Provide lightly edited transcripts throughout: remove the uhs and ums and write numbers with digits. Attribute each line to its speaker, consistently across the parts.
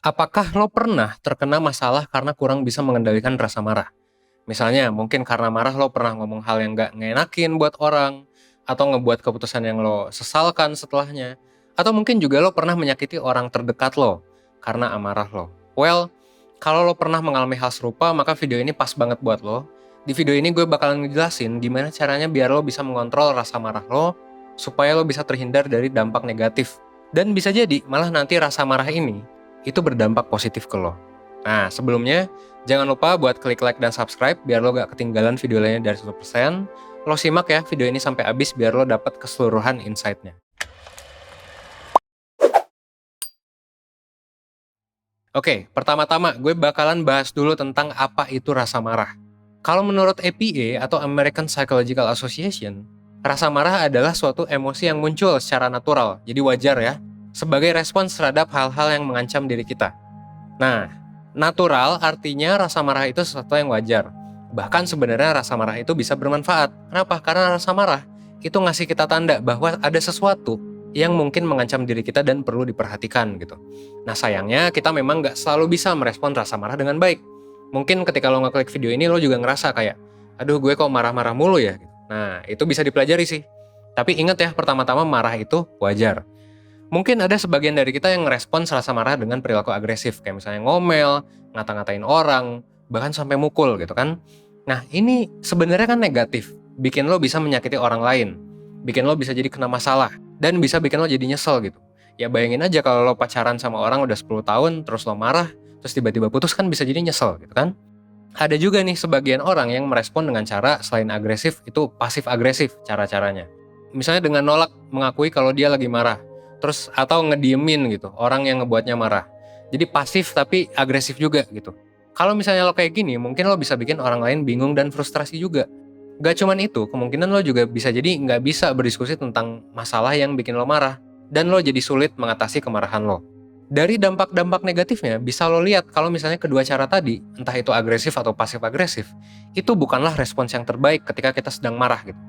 Speaker 1: Apakah lo pernah terkena masalah karena kurang bisa mengendalikan rasa marah? Misalnya, mungkin karena marah lo pernah ngomong hal yang gak ngenakin buat orang, atau ngebuat keputusan yang lo sesalkan setelahnya, atau mungkin juga lo pernah menyakiti orang terdekat lo karena amarah lo. Well, kalau lo pernah mengalami hal serupa, maka video ini pas banget buat lo. Di video ini gue bakalan ngejelasin gimana caranya biar lo bisa mengontrol rasa marah lo, supaya lo bisa terhindar dari dampak negatif. Dan bisa jadi malah nanti rasa marah ini itu berdampak positif ke lo. Nah, sebelumnya, jangan lupa buat klik like dan subscribe biar lo gak ketinggalan video lainnya dari 100%. Lo simak ya video ini sampai habis biar lo dapat keseluruhan insight-nya. Oke, pertama-tama gue bakalan bahas dulu tentang apa itu rasa marah. Kalau menurut APA atau American Psychological Association, rasa marah adalah suatu emosi yang muncul secara natural, jadi wajar ya, sebagai respons terhadap hal-hal yang mengancam diri kita. Nah, natural artinya rasa marah itu sesuatu yang wajar. Bahkan sebenarnya rasa marah itu bisa bermanfaat. Kenapa? Karena rasa marah itu ngasih kita tanda bahwa ada sesuatu yang mungkin mengancam diri kita dan perlu diperhatikan gitu. Nah sayangnya kita memang nggak selalu bisa merespon rasa marah dengan baik. Mungkin ketika lo ngeklik video ini lo juga ngerasa kayak, aduh gue kok marah-marah mulu ya. Nah itu bisa dipelajari sih. Tapi ingat ya, pertama-tama marah itu wajar. Mungkin ada sebagian dari kita yang ngerespons rasa marah dengan perilaku agresif, kayak misalnya ngomel, ngata-ngatain orang, bahkan sampai mukul gitu kan. Nah ini sebenarnya kan negatif, bikin lo bisa menyakiti orang lain, bikin lo bisa jadi kena masalah, dan bisa bikin lo jadi nyesel gitu. Ya bayangin aja kalau lo pacaran sama orang udah 10 tahun, terus lo marah, terus tiba-tiba putus kan bisa jadi nyesel gitu kan. Ada juga nih sebagian orang yang merespon dengan cara selain agresif, itu pasif agresif cara-caranya. Misalnya dengan nolak mengakui kalau dia lagi marah, terus atau ngediemin gitu orang yang ngebuatnya marah. Jadi pasif tapi agresif juga gitu. Kalau misalnya lo kayak gini, mungkin lo bisa bikin orang lain bingung dan frustrasi juga. Gak cuman itu, kemungkinan lo juga bisa jadi nggak bisa berdiskusi tentang masalah yang bikin lo marah, dan lo jadi sulit mengatasi kemarahan lo. Dari dampak-dampak negatifnya, bisa lo lihat kalau misalnya kedua cara tadi, entah itu agresif atau pasif agresif, itu bukanlah respons yang terbaik ketika kita sedang marah gitu.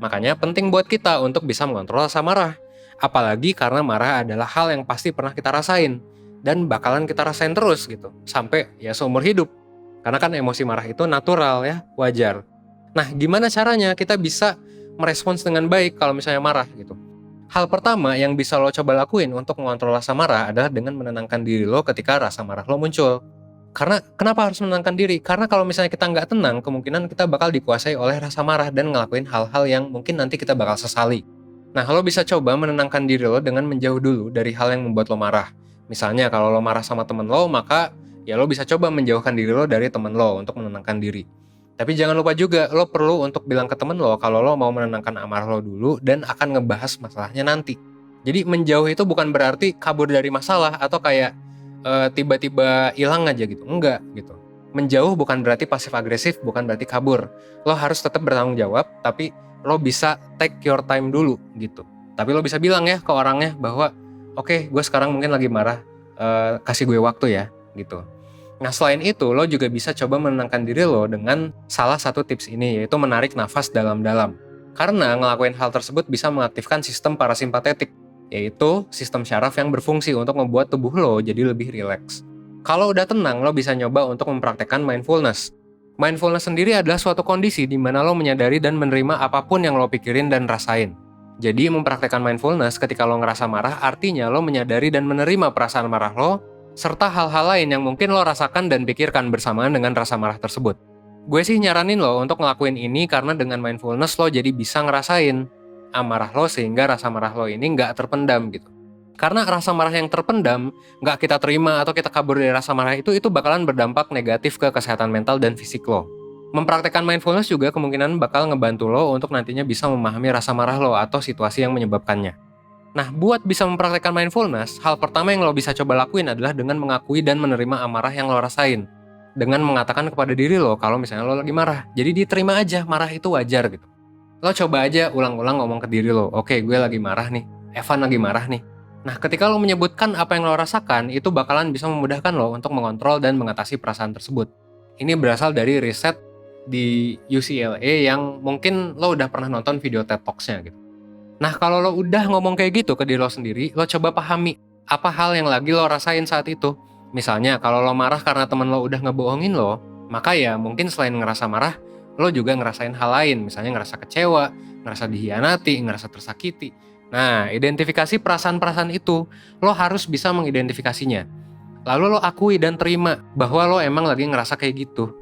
Speaker 1: Makanya penting buat kita untuk bisa mengontrol rasa marah. Apalagi karena marah adalah hal yang pasti pernah kita rasain, dan bakalan kita rasain terus gitu, sampai ya seumur hidup. Karena kan emosi marah itu natural ya, wajar. Nah, gimana caranya kita bisa merespons dengan baik kalau misalnya marah gitu? Hal pertama yang bisa lo coba lakuin untuk mengontrol rasa marah adalah dengan menenangkan diri lo ketika rasa marah lo muncul. Karena kenapa harus menenangkan diri? Karena kalau misalnya kita nggak tenang, kemungkinan kita bakal dikuasai oleh rasa marah dan ngelakuin hal-hal yang mungkin nanti kita bakal sesali. Nah, lo bisa coba menenangkan diri lo dengan menjauh dulu dari hal yang membuat lo marah. Misalnya kalau lo marah sama temen lo, maka ya lo bisa coba menjauhkan diri lo dari temen lo untuk menenangkan diri. Tapi jangan lupa juga, lo perlu untuk bilang ke temen lo kalau lo mau menenangkan amarah lo dulu dan akan ngebahas masalahnya nanti. Jadi menjauh itu bukan berarti kabur dari masalah atau kayak tiba-tiba hilang aja gitu. Enggak gitu. Menjauh bukan berarti pasif agresif, bukan berarti kabur. Lo harus tetap bertanggung jawab, tapi lo bisa take your time dulu gitu. Tapi lo bisa bilang ya ke orangnya bahwa oke, gue sekarang mungkin lagi marah, kasih gue waktu ya gitu. Nah selain itu, lo juga bisa coba menenangkan diri lo dengan salah satu tips ini, yaitu menarik nafas dalam-dalam. Karena ngelakuin hal tersebut bisa mengaktifkan sistem parasimpatetik, yaitu sistem syaraf yang berfungsi untuk membuat tubuh lo jadi lebih rileks. Kalau udah tenang, lo bisa nyoba untuk mempraktekkan mindfulness. Mindfulness sendiri adalah suatu kondisi di mana lo menyadari dan menerima apapun yang lo pikirin dan rasain. Jadi mempraktekkan mindfulness ketika lo ngerasa marah artinya lo menyadari dan menerima perasaan marah lo, serta hal-hal lain yang mungkin lo rasakan dan pikirkan bersamaan dengan rasa marah tersebut. Gue sih nyaranin lo untuk ngelakuin ini karena dengan mindfulness lo jadi bisa ngerasain amarah lo sehingga rasa marah lo ini nggak terpendam gitu. Karena rasa marah yang terpendam, nggak kita terima atau kita kabur dari rasa marah itu bakalan berdampak negatif ke kesehatan mental dan fisik lo. Mempraktekkan mindfulness juga kemungkinan bakal ngebantu lo untuk nantinya bisa memahami rasa marah lo atau situasi yang menyebabkannya. Nah, buat bisa mempraktekkan mindfulness, hal pertama yang lo bisa coba lakuin adalah dengan mengakui dan menerima amarah yang lo rasain. Dengan mengatakan kepada diri lo kalau misalnya lo lagi marah. Jadi diterima aja, marah itu wajar gitu. Lo coba aja ulang-ulang ngomong ke diri lo, oke gue lagi marah nih, Evan lagi marah nih. Nah, ketika lo menyebutkan apa yang lo rasakan, itu bakalan bisa memudahkan lo untuk mengontrol dan mengatasi perasaan tersebut. Ini berasal dari riset di UCLA yang mungkin lo udah pernah nonton video TED Talks-nya gitu. Nah, kalau lo udah ngomong kayak gitu ke diri lo sendiri, lo coba pahami apa hal yang lagi lo rasain saat itu. Misalnya kalau lo marah karena temen lo udah ngebohongin lo, maka ya mungkin selain ngerasa marah, lo juga ngerasain hal lain, misalnya ngerasa kecewa, ngerasa dihianati, ngerasa tersakiti. Nah, identifikasi perasaan-perasaan itu, lo harus bisa mengidentifikasinya. Lalu lo akui dan terima bahwa lo emang lagi ngerasa kayak gitu.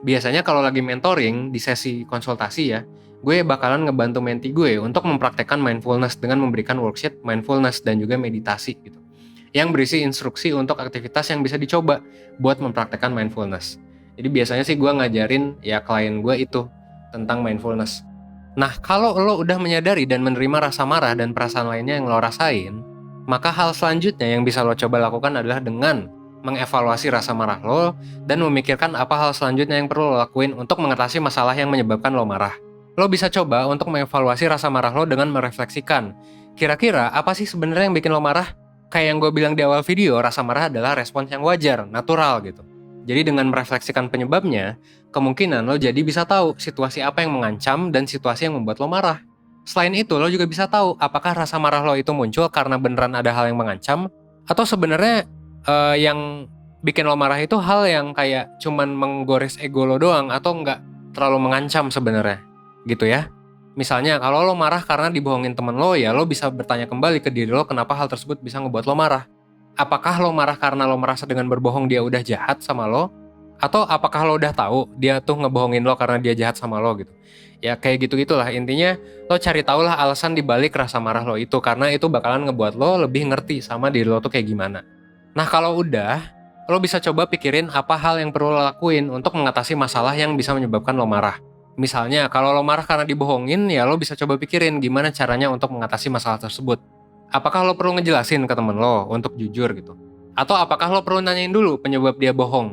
Speaker 1: Biasanya kalau lagi mentoring di sesi konsultasi ya, gue bakalan ngebantu menti gue untuk mempraktekkan mindfulness dengan memberikan worksheet mindfulness dan juga meditasi gitu, yang berisi instruksi untuk aktivitas yang bisa dicoba buat mempraktekkan mindfulness. Jadi biasanya sih gue ngajarin ya klien gue itu tentang mindfulness. Nah, kalau lo udah menyadari dan menerima rasa marah dan perasaan lainnya yang lo rasain, maka hal selanjutnya yang bisa lo coba lakukan adalah dengan mengevaluasi rasa marah lo dan memikirkan apa hal selanjutnya yang perlu lo lakuin untuk mengatasi masalah yang menyebabkan lo marah. Lo bisa coba untuk mengevaluasi rasa marah lo dengan merefleksikan, kira-kira apa sih sebenarnya yang bikin lo marah? Kayak yang gue bilang di awal video, rasa marah adalah respons yang wajar, natural gitu. Jadi dengan merefleksikan penyebabnya, kemungkinan lo jadi bisa tahu situasi apa yang mengancam dan situasi yang membuat lo marah. Selain itu, lo juga bisa tahu apakah rasa marah lo itu muncul karena beneran ada hal yang mengancam, atau sebenarnya yang bikin lo marah itu hal yang kayak cuman menggores ego lo doang, atau nggak terlalu mengancam sebenarnya, gitu ya. Misalnya, kalau lo marah karena dibohongin temen lo, ya lo bisa bertanya kembali ke diri lo kenapa hal tersebut bisa ngebuat lo marah. Apakah lo marah karena lo merasa dengan berbohong dia udah jahat sama lo? Atau apakah lo udah tahu dia tuh ngebohongin lo karena dia jahat sama lo gitu? Ya kayak gitu-gitulah, intinya lo cari tahulah alasan dibalik rasa marah lo itu, karena itu bakalan ngebuat lo lebih ngerti sama diri lo tuh kayak gimana. Nah kalau udah, lo bisa coba pikirin apa hal yang perlu lo lakuin untuk mengatasi masalah yang bisa menyebabkan lo marah. Misalnya kalau lo marah karena dibohongin, ya lo bisa coba pikirin gimana caranya untuk mengatasi masalah tersebut. Apakah lo perlu ngejelasin ke temen lo untuk jujur gitu? Atau apakah lo perlu nanyain dulu penyebab dia bohong?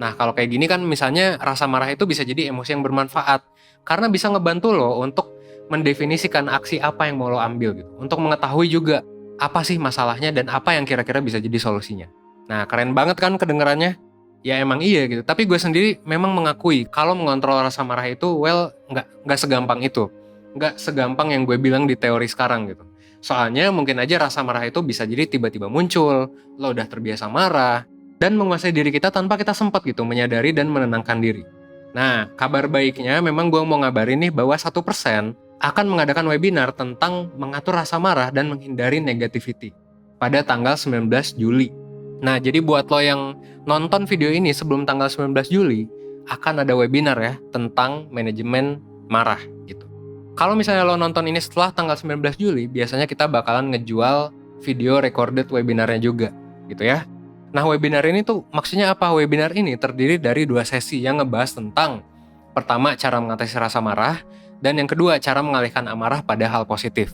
Speaker 1: Nah, kalau kayak gini kan misalnya rasa marah itu bisa jadi emosi yang bermanfaat, karena bisa ngebantu lo untuk mendefinisikan aksi apa yang mau lo ambil gitu. Untuk mengetahui juga apa sih masalahnya dan apa yang kira-kira bisa jadi solusinya. Nah, keren banget kan kedengarannya? Ya emang iya gitu, tapi gue sendiri memang mengakui kalau mengontrol rasa marah itu, nggak segampang itu. Nggak segampang yang gue bilang di teori sekarang gitu. Soalnya mungkin aja rasa marah itu bisa jadi tiba-tiba muncul, lo udah terbiasa marah, dan menguasai diri kita tanpa kita sempat gitu menyadari dan menenangkan diri. Nah, kabar baiknya memang gue mau ngabarin nih bahwa 1% akan mengadakan webinar tentang mengatur rasa marah dan menghindari negativity pada tanggal 19 Juli. Nah, jadi buat lo yang nonton video ini sebelum tanggal 19 Juli, akan ada webinar ya tentang manajemen marah gitu. Kalau misalnya lo nonton ini setelah tanggal 19 Juli, biasanya kita bakalan ngejual video recorded webinarnya juga, gitu ya. Nah, webinar ini tuh maksudnya apa? Webinar ini terdiri dari 2 sesi yang ngebahas tentang pertama, cara mengatasi rasa marah, dan yang kedua, cara mengalihkan amarah pada hal positif.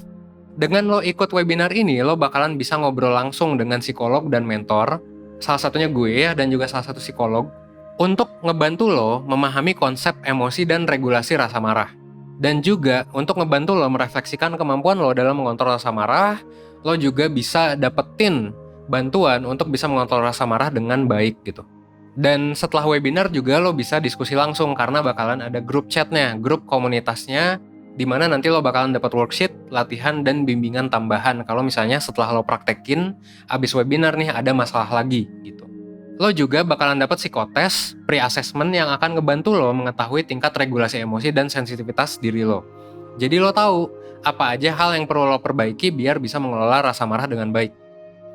Speaker 1: Dengan lo ikut webinar ini, lo bakalan bisa ngobrol langsung dengan psikolog dan mentor, salah satunya gue ya, dan juga salah satu psikolog, untuk ngebantu lo memahami konsep emosi dan regulasi rasa marah. Dan juga untuk ngebantu lo merefleksikan kemampuan lo dalam mengontrol rasa marah, lo juga bisa dapetin bantuan untuk bisa mengontrol rasa marah dengan baik gitu. Dan setelah webinar juga lo bisa diskusi langsung karena bakalan ada grup chatnya, grup komunitasnya, di mana nanti lo bakalan dapat worksheet, latihan, dan bimbingan tambahan kalau misalnya setelah lo praktekin, abis webinar nih ada masalah lagi gitu. Lo juga bakalan dapat psikotes, pre-assessment yang akan ngebantu lo mengetahui tingkat regulasi emosi dan sensitivitas diri lo. Jadi lo tahu apa aja hal yang perlu lo perbaiki biar bisa mengelola rasa marah dengan baik.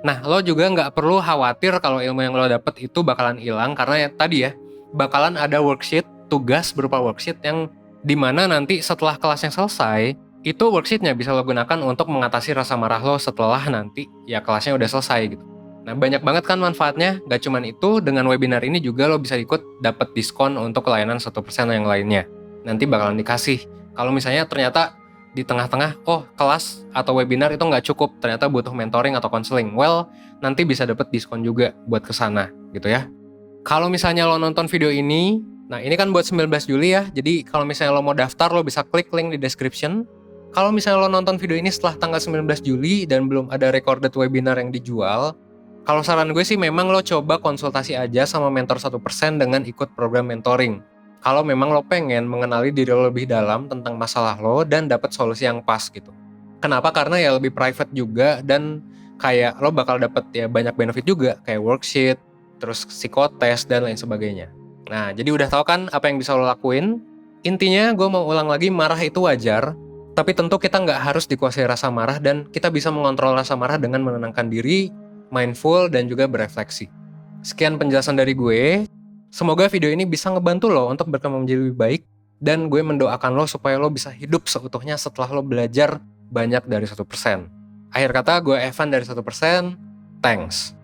Speaker 1: Nah, lo juga nggak perlu khawatir kalau ilmu yang lo dapet itu bakalan hilang, karena ya tadi ya, bakalan ada worksheet, tugas berupa worksheet yang dimana nanti setelah kelasnya selesai, itu worksheetnya bisa lo gunakan untuk mengatasi rasa marah lo setelah nanti ya kelasnya udah selesai gitu. Nah, banyak banget kan manfaatnya. Gak cuman itu, dengan webinar ini juga lo bisa ikut dapat diskon untuk layanan 1% yang lainnya. Nanti bakalan dikasih. Kalau misalnya ternyata di tengah-tengah, kelas atau webinar itu nggak cukup, ternyata butuh mentoring atau konseling, nanti bisa dapat diskon juga buat kesana gitu ya. Kalau misalnya lo nonton video ini, nah ini kan buat 19 Juli ya, jadi kalau misalnya lo mau daftar, lo bisa klik link di description. Kalau misalnya lo nonton video ini setelah tanggal 19 Juli dan belum ada recorded webinar yang dijual, kalau saran gue sih memang lo coba konsultasi aja sama mentor 1% dengan ikut program mentoring. Kalau memang lo pengen mengenali diri lo lebih dalam tentang masalah lo dan dapat solusi yang pas gitu. Kenapa? Karena ya lebih private juga, dan kayak lo bakal dapat ya banyak benefit juga, kayak worksheet, terus psikotes, dan lain sebagainya. Nah, jadi udah tahu kan apa yang bisa lo lakuin? Intinya, gue mau ulang lagi, marah itu wajar, tapi tentu kita nggak harus dikuasai rasa marah, dan kita bisa mengontrol rasa marah dengan menenangkan diri, mindful, dan juga berefleksi. Sekian penjelasan dari gue. Semoga video ini bisa ngebantu lo untuk berkembang menjadi lebih baik, dan gue mendoakan lo supaya lo bisa hidup seutuhnya setelah lo belajar banyak dari 1%. Akhir kata, gue Evan dari 1%. Thanks.